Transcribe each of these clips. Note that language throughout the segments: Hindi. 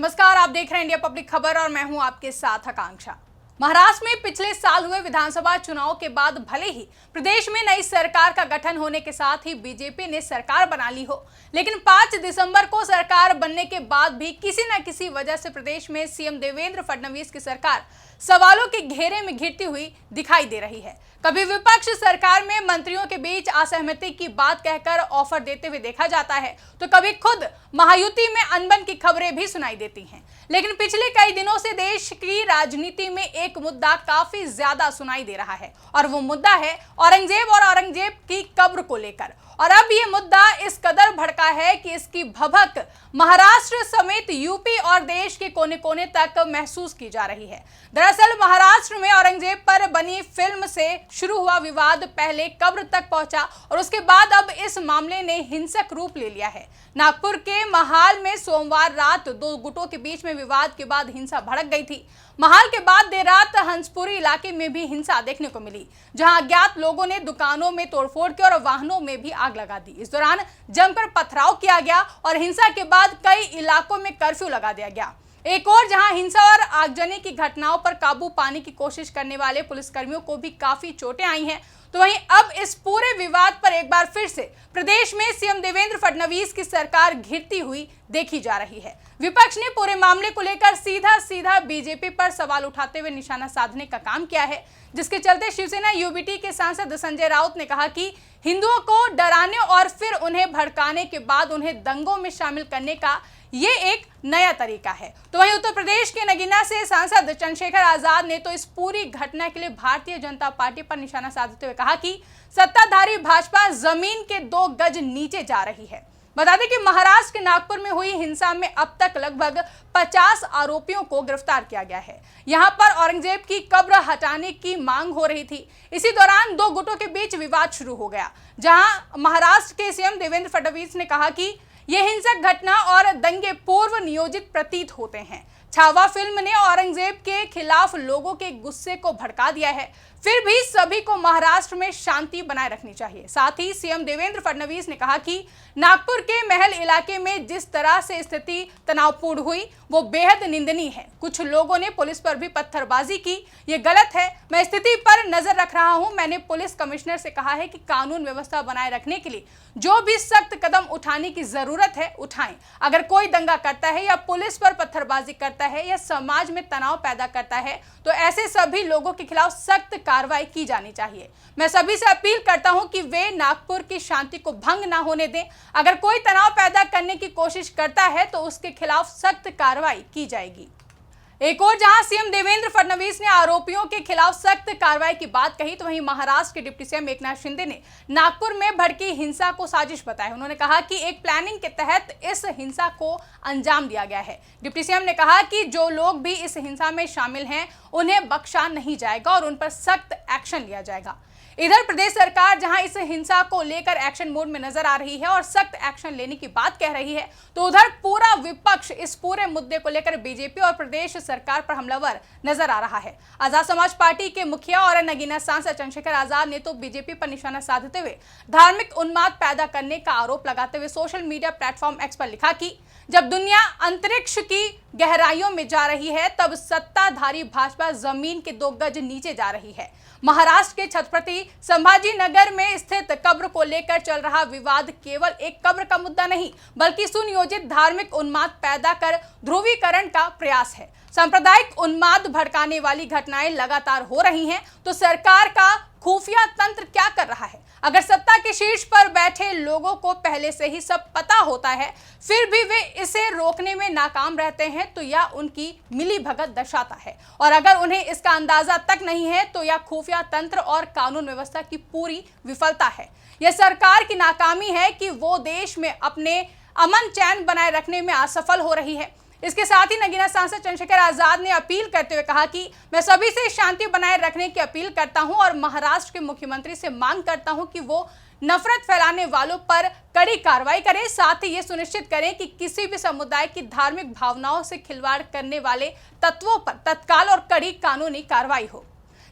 नमस्कार, आप देख रहे हैं इंडिया पब्लिक खबर और मैं हूं आपके साथ आकांक्षा। महाराष्ट्र में पिछले साल हुए विधानसभा चुनाव के बाद भले ही प्रदेश में नई सरकार का गठन होने के साथ ही बीजेपी ने सरकार बना ली हो, लेकिन 5 दिसंबर को सरकार बनने के बाद भी किसी न किसी वजह से प्रदेश में सीएम देवेंद्र फडणवीस की सरकार सवालों के घेरे में घिरती हुई दिखाई दे रही है। कभी विपक्ष सरकार में मंत्रियों के बीच असहमति की बात कहकर ऑफर देते हुए देखा जाता है, तो कभी खुद महायुति में अनबन की खबरें भी सुनाई देती हैं। लेकिन पिछले कई दिनों से देश की राजनीति में एक मुद्दा काफी ज्यादा सुनाई दे रहा है और वो मुद्दा है औरंगजेब और औरंगजेब की कब्र को लेकर। और अब ये मुद्दा इस कदर भड़का है कि इसकी भभक महाराष्ट्र समेत यूपी और देश के कोने कोने तक महसूस की जा रही है। दरअसल महाराष्ट्र में औरंगजेब पर बनी फिल्म से शुरू हुआ विवाद पहले कब्र तक पहुंचा और उसके बाद अब इस मामले ने हिंसक रूप ले लिया है। नागपुर के महाल में सोमवार रात दो गुटों के बीच में विवाद के बाद हिंसा भड़क गई थी। महाल के बाद देर रात हंसपुरी इलाके में भी हिंसा देखने को मिली, जहां अज्ञात लोगों ने दुकानों में तोड़फोड़ की और वाहनों में भी आग लगा दी। इस दौरान जमकर पथराव किया गया और हिंसा के बाद कई इलाकों में कर्फ्यू लगा दिया गया। एक और जहां हिंसा और आगजनी की घटनाओं पर काबू पाने की कोशिश करने वाले पुलिसकर्मियों को भी काफी चोटें आई हैं, तो वहीं अब इस पूरे विवाद पर एक बार फिर से प्रदेश में सीएम देवेंद्र फडणवीस की सरकार घिरती हुई देखी जा रही है। विपक्ष ने पूरे मामले को लेकर सीधा बीजेपी पर सवाल उठाते हुए निशाना साधने का काम किया है, जिसके चलते शिवसेना यूबीटी के सांसद संजय राउत ने कहा कि हिंदुओं को डराने और फिर उन्हें भड़काने के बाद उन्हें दंगों में शामिल करने का ये एक नया तरीका है। तो वहीं उत्तर प्रदेश के नगीना से सांसद चंद्रशेखर आजाद ने तो इस पूरी घटना के लिए भारतीय जनता पार्टी पर निशाना साधते हुए कहा कि सत्ताधारी भाजपा जमीन के 2 गज नीचे जा रही है। बता दें कि महाराष्ट्र के नागपुर में हुई हिंसा में अब तक लगभग 50 आरोपियों को गिरफ्तार किया गया है। यहां पर औरंगजेब की कब्र हटाने की मांग हो रही थी। इसी दौरान 2 गुटों के बीच विवाद शुरू हो गया, जहां महाराष्ट्र के सीएम देवेंद्र फडणवीस ने कहा कि ये हिंसक घटना और दंगे पूर्व नियोजित प्रतीत होते हैं। छावा फिल्म ने औरंगजेब के खिलाफ लोगों के गुस्से को भड़का दिया है। फिर भी सभी को महाराष्ट्र में शांति बनाए रखनी चाहिए। साथ ही सीएम देवेंद्र फडणवीस ने कहा कि नागपुर के महल इलाके में जिस तरह से स्थिति तनावपूर्ण हुई वो बेहद निंदनीय है। कुछ लोगों ने पुलिस पर भी पत्थरबाजी की, ये गलत है। मैं स्थिति पर नजर रख रहा हूं। मैंने पुलिस कमिश्नर से कहा है कि कानून व्यवस्था बनाए रखने के लिए जो भी सख्त कदम उठाने की जरूरत है उठाएं। अगर कोई दंगा करता है या पुलिस पर पत्थरबाजी करता है या समाज में तनाव पैदा करता है तो ऐसे सभी लोगों के खिलाफ सख्त कार्रवाई की जानी चाहिए। मैं सभी से अपील करता हूं कि वे नागपुर की शांति को भंग ना होने दें। अगर कोई तनाव पैदा करने की कोशिश करता है तो उसके खिलाफ सख्त कार्रवाई की जाएगी। एक और जहां सीएम देवेंद्र फडणवीस ने आरोपियों के खिलाफ सख्त कार्रवाई की बात कही, तो वहीं महाराष्ट्र के डिप्टी सीएम एकनाथ शिंदे ने नागपुर में भड़की हिंसा को साजिश बताया। उन्होंने कहा कि एक प्लानिंग के तहत इस हिंसा को अंजाम दिया गया है। डिप्टी सीएम ने कहा कि जो लोग भी इस हिंसा में शामिल हैं उन्हें बख्शा नहीं जाएगा और उन पर सख्त एक्शन लिया जाएगा। इधर प्रदेश सरकार जहां इस हिंसा को लेकर एक्शन मोड में नजर आ रही है और सख्त एक्शन लेने की बात कह रही है, तो उधर पूरा विपक्ष इस पूरे मुद्दे को लेकर बीजेपी और प्रदेश सरकार पर हमलावर नजर आ रहा है। आजाद समाज पार्टी के मुखिया और नगीना सांसद चंद्रशेखर आजाद ने तो बीजेपी पर निशाना साधते हुए धार्मिक उन्माद पैदा करने का आरोप लगाते हुए सोशल मीडिया प्लेटफॉर्म एक्स पर लिखा कि जब दुनिया अंतरिक्ष की गहराइयों में जा रही है तब सत्ताधारी भाजपा जमीन के 2 गज नीचे जा रही है। महाराष्ट्र के छत्रपति संभाजी नगर में स्थित कब्र को लेकर चल रहा विवाद केवल एक कब्र का मुद्दा नहीं बल्कि सुनियोजित धार्मिक उन्माद पैदा कर ध्रुवीकरण का प्रयास है। सांप्रदायिक उन्माद भड़काने वाली घटनाएं लगातार हो रही हैं, तो सरकार का खुफिया तंत्र क्या कर रहा है? अगर सत्ता के शीर्ष पर बैठे लोगों को पहले से ही सब पता होता है फिर भी वे इसे रोकने में नाकाम रहते हैं, तो या उनकी मिलीभगत दर्शाता है, और अगर उन्हें इसका अंदाजा तक नहीं है तो या खुफिया तंत्र और कानून व्यवस्था की पूरी विफलता है। यह सरकार की नाकामी है कि वो देश में अपने अमन चैन बनाए रखने में असफल हो रही है। इसके साथ ही नगीना सांसद चंद्रशेखर आजाद ने अपील करते हुए कहा कि मैं सभी से शांति बनाए रखने की अपील करता हूं और महाराष्ट्र के मुख्यमंत्री से मांग करता हूं कि वो नफरत फैलाने वालों पर कड़ी कार्रवाई करें। साथ ही ये सुनिश्चित करें कि किसी भी समुदाय की धार्मिक भावनाओं से खिलवाड़ करने वाले तत्वों पर तत्काल और कड़ी कानूनी कार्रवाई हो।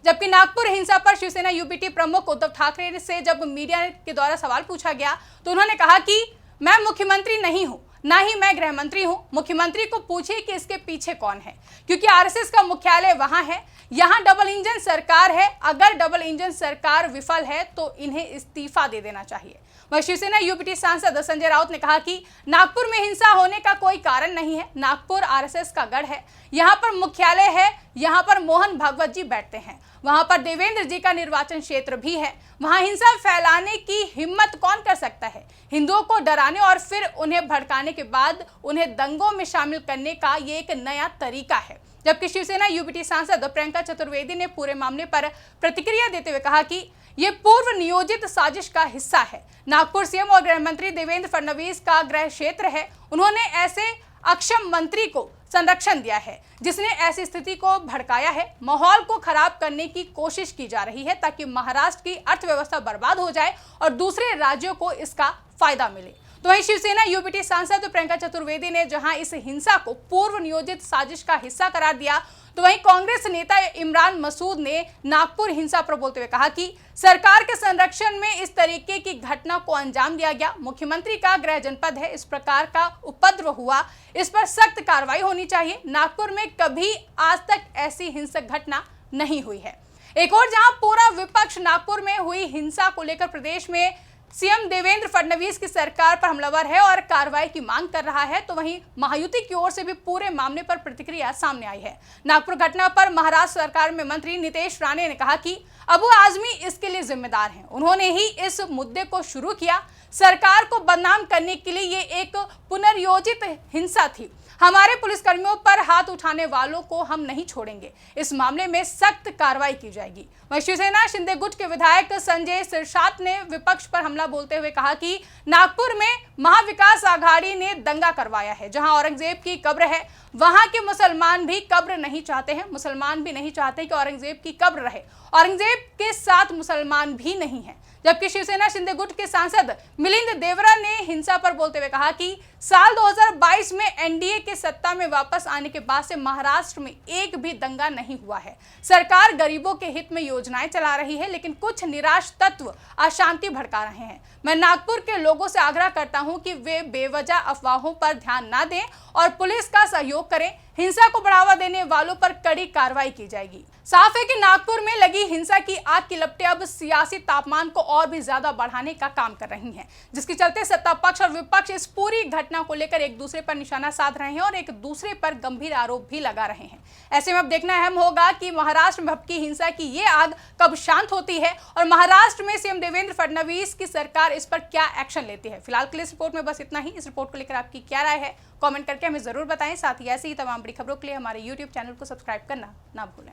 जबकि नागपुर हिंसा पर शिवसेना यूबीटी प्रमुख उद्धव ठाकरे से जब मीडिया के द्वारा सवाल पूछा गया तो उन्होंने कहा कि मैं मुख्यमंत्री नहीं हूं, ना ही मैं गृह मंत्री हूं। मुख्यमंत्री को पूछिए कि इसके पीछे कौन है, क्योंकि आरएसएस का मुख्यालय वहां है। यहां डबल इंजन सरकार है। अगर डबल इंजन सरकार विफल है तो इन्हें इस्तीफा दे देना चाहिए। वहीं शिवसेना यूपीटी सांसद संजय राउत ने कहा कि नागपुर में हिंसा होने का कोई कारण नहीं है। नागपुर आरएसएस का गढ़ है, यहाँ पर मुख्यालय है, यहाँ पर मोहन भागवत जी बैठते हैं, वहां पर देवेंद्र जी का निर्वाचन क्षेत्र भी है। वहां हिंसा फैलाने की हिम्मत कौन कर सकता है? हिंदुओं को डराने और फिर उन्हें भड़काने के बाद उन्हें दंगों में शामिल करने का ये एक नया तरीका है। जबकि शिवसेना यूपीटी सांसद प्रियंका चतुर्वेदी ने पूरे मामले पर प्रतिक्रिया देते हुए कहा कि ये पूर्व नियोजित साजिश का हिस्सा है। नागपुर सीएम और गृह मंत्री देवेंद्र फडणवीस का गृह क्षेत्र है। उन्होंने ऐसे अक्षम मंत्री को संरक्षण दिया है जिसने ऐसी स्थिति को भड़काया है। माहौल को खराब करने की कोशिश की जा रही है ताकि महाराष्ट्र की अर्थव्यवस्था बर्बाद हो जाए और दूसरे राज्यों को इसका फायदा मिले। तो वहीं शिवसेना यूपीटी सांसद प्रियंका चतुर्वेदी ने जहां इस हिंसा को पूर्व नियोजित साजिश का हिस्सा करार दिया, तो वहीं कांग्रेस नेता इमरान मसूद ने नागपुर हिंसा पर बोलते हुए कहा कि सरकार के संरक्षण में इस तरीके की घटना को अंजाम दिया गया। मुख्यमंत्री का गृह जनपद है, इस प्रकार का उपद्रव हुआ, इस पर सख्त कार्रवाई होनी चाहिए। नागपुर में कभी आज तक ऐसी हिंसक घटना नहीं हुई है। एक और जहां पूरा विपक्ष नागपुर में हुई हिंसा को लेकर प्रदेश में सीएम देवेंद्र फडणवीस की सरकार पर हमलावर है और कार्रवाई की मांग कर रहा है, तो वहीं महायुति की ओर से भी पूरे मामले पर प्रतिक्रिया सामने आई है। नागपुर घटना पर महाराष्ट्र सरकार में मंत्री नितेश राणे ने कहा कि अबू आजमी इसके लिए जिम्मेदार हैं। उन्होंने ही इस मुद्दे को शुरू किया। सरकार को बदनाम करने के लिए ये एक पुनर्योजित हिंसा थी। हमारे पुलिसकर्मियों पर हाथ उठाने वालों को हम नहीं छोड़ेंगे। इस मामले में सख्त कार्रवाई की जाएगी। वहीं शिवसेना शिंदे गुट के विधायक संजय सिरसाट ने विपक्ष पर हमला बोलते हुए कहा कि नागपुर में महाविकास आघाड़ी ने दंगा करवाया है। जहां औरंगजेब की कब्र है, वहां के मुसलमान भी कब्र नहीं चाहते हैं। मुसलमान भी नहीं चाहते कि औरंगजेब की कब्र रहे। औरंगजेब के साथ मुसलमान भी नहीं है। जबकि शिवसेना शिंदे गुट के सांसद मिलिंद देवरा ने हिंसा पर बोलते हुए कहा कि साल 2022 में एनडीए के सत्ता में वापस आने के बाद से महाराष्ट्र में एक भी दंगा नहीं हुआ है। सरकार गरीबों के हित में योजनाएं चला रही है, लेकिन कुछ निराश तत्व अशांति भड़का रहे हैं। मैं नागपुर के लोगों से आग्रह करता हूं कि वे बेवजह अफवाहों पर ध्यान न दें और पुलिस का सहयोग करें। हिंसा को बढ़ावा देने वालों पर कड़ी कार्रवाई की जाएगी। साफ है कि नागपुर में लगी हिंसा की आग की लपटें अब सियासी तापमान को और भी ज्यादा बढ़ाने का काम कर रही हैं, जिसके चलते सत्ता पक्ष और विपक्ष इस पूरी घटना को लेकर एक दूसरे पर निशाना साध रहे हैं और एक दूसरे पर गंभीर आरोप भी लगा रहे हैं। ऐसे में अब देखना अहम होगा कि महाराष्ट्र में भभकी हिंसा की ये आग कब शांत होती है और महाराष्ट्र में सीएम देवेंद्र फडणवीस की सरकार इस पर क्या एक्शन लेती है। फिलहाल के लिए इस रिपोर्ट में बस इतना ही। इस रिपोर्ट को लेकर आपकी क्या राय है, कमेंट करके हमें जरूर बताएं। साथ ही ऐसी ही तमाम बड़ी खबरों के लिए हमारे YouTube चैनल को सब्सक्राइब करना ना भूलें।